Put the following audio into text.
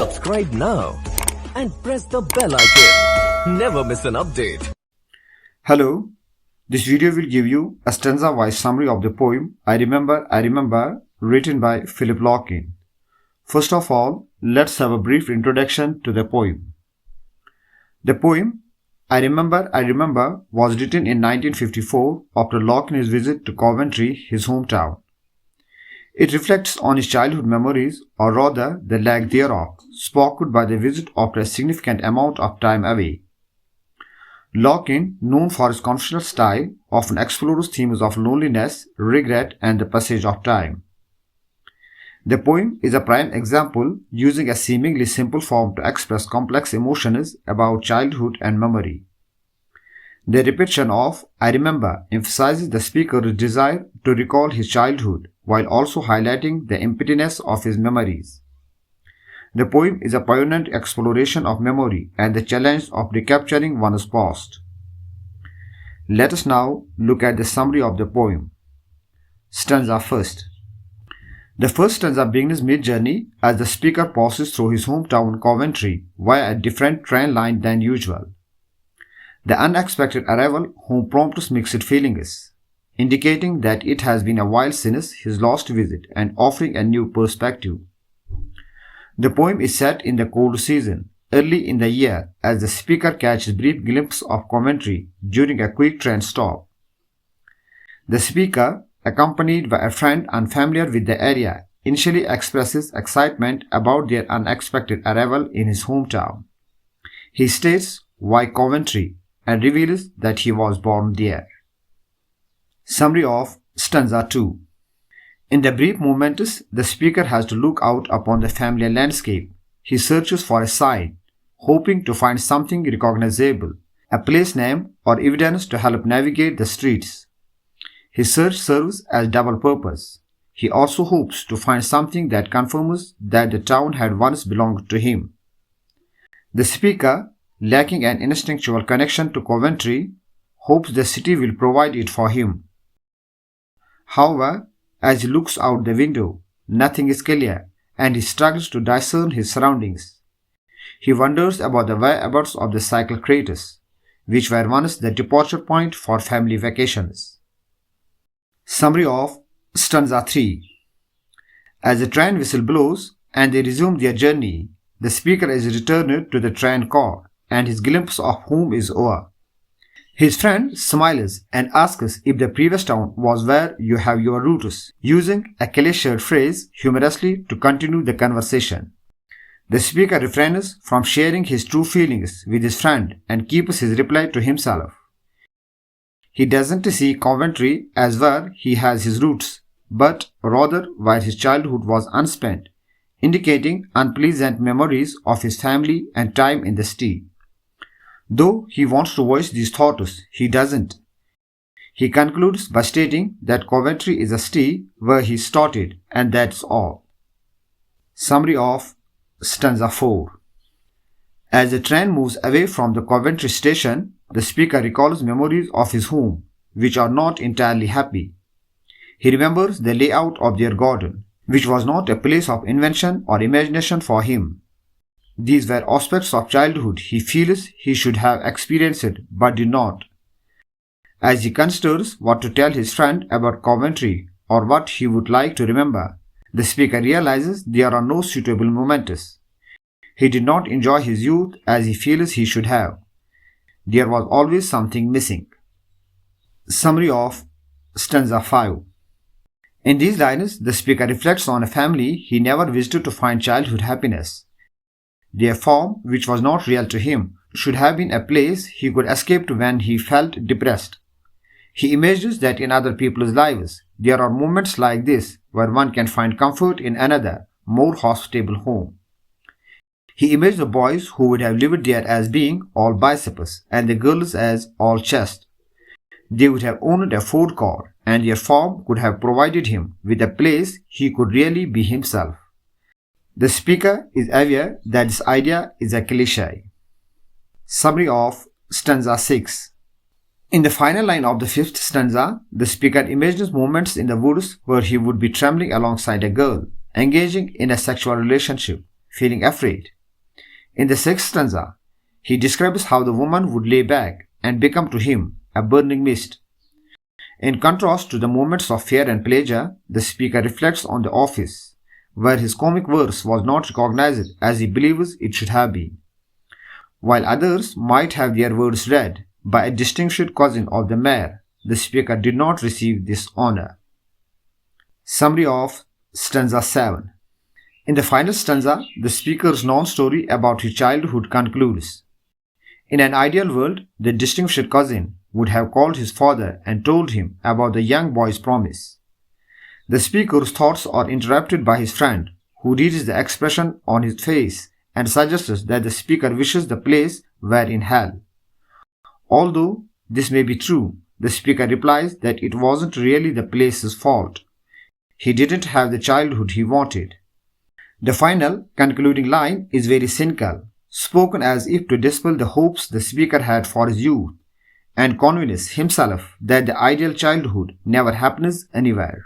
Subscribe now and press the bell icon. Never miss an update. Hello, this video will give you a stanza-wise summary of the poem I Remember, written by Philip Larkin. First of all, let's have a brief introduction to the poem. The poem I Remember was written in 1954 after Larkin's visit to Coventry, his hometown. It reflects on his childhood memories, or rather the lack thereof, sparked by the visit after a significant amount of time away. Larkin, known for his confessional style, often explores themes of loneliness, regret, and the passage of time. The poem is a prime example using a seemingly simple form to express complex emotions about childhood and memory. The repetition of I remember emphasizes the speaker's desire to recall his childhood while also highlighting the emptiness of his memories. The poem is a poignant exploration of memory and the challenge of recapturing one's past. Let us now look at the summary of the poem. Stanza first. The first stanza begins mid-journey as the speaker passes through his hometown Coventry via a different train line than usual. The unexpected arrival home prompts mixed feelings, indicating that it has been a while since his last visit and offering a new perspective. The poem is set in the cold season, early in the year, as the speaker catches a brief glimpse of Coventry during a quick train stop. The speaker, accompanied by a friend unfamiliar with the area, initially expresses excitement about their unexpected arrival in his hometown. He states why Coventry and reveals that he was born there. Summary of stanza 2. In the brief moments the speaker has to look out upon the familiar landscape, he searches for a sign, hoping to find something recognizable, a place name or evidence to help navigate the streets. His search serves as double purpose. He also hopes to find something that confirms that the town had once belonged to him. The speaker, lacking an instinctual connection to Coventry, hopes the city will provide it for him. However, as he looks out the window, nothing is clear, and he struggles to discern his surroundings. He wonders about the whereabouts of the cycle craters, which were once the departure point for family vacations. Summary of stanza 3. As the train whistle blows and they resume their journey, the speaker is returned to the train car, and his glimpse of home is over. His friend smiles and asks if the previous town was where you have your roots, using a cliched phrase humorously to continue the conversation. The speaker refrains from sharing his true feelings with his friend and keeps his reply to himself. He doesn't see Coventry as where he has his roots, but rather where his childhood was unspent, indicating unpleasant memories of his family and time in the city. Though he wants to voice these thoughts, he doesn't. He concludes by stating that Coventry is a city where he started, and that's all. Summary of stanza 4. As the train moves away from the Coventry station, the speaker recalls memories of his home, which are not entirely happy. He remembers the layout of their garden, which was not a place of invention or imagination for him. These were aspects of childhood he feels he should have experienced but did not. As he considers what to tell his friend about Coventry or what he would like to remember, the speaker realizes there are no suitable moments. He did not enjoy his youth as he feels he should have. There was always something missing. Summary of stanza 5. In these lines, the speaker reflects on a family he never visited to find childhood happiness. Their farm, which was not real to him, should have been a place he could escape to when he felt depressed. He imagines that in other people's lives, there are moments like this where one can find comfort in another, more hospitable home. He imagines the boys who would have lived there as being all biceps and the girls as all chest. They would have owned a Ford car, and their farm could have provided him with a place he could really be himself. The speaker is aware that this idea is a cliché. Summary of stanza 6. In the final line of the fifth stanza, the speaker imagines moments in the woods where he would be trembling alongside a girl, engaging in a sexual relationship, feeling afraid, In the sixth stanza, he describes how the woman would lay back and become to him a burning mist. In contrast to the moments of fear and pleasure, the speaker reflects on the office, where his comic verse was not recognized as he believes it should have been. While others might have their words read by a distinguished cousin of the mayor, the speaker did not receive this honor. Summary of stanza 7. In the final stanza, the speaker's non-story about his childhood concludes. In an ideal world, the distinguished cousin would have called his father and told him about the young boy's promise. The speaker's thoughts are interrupted by his friend, who reads the expression on his face and suggests that the speaker wishes the place were in hell. Although this may be true, the speaker replies that it wasn't really the place's fault. He didn't have the childhood he wanted. The final, concluding line is very cynical, spoken as if to dispel the hopes the speaker had for his youth and convince himself that the ideal childhood never happens anywhere.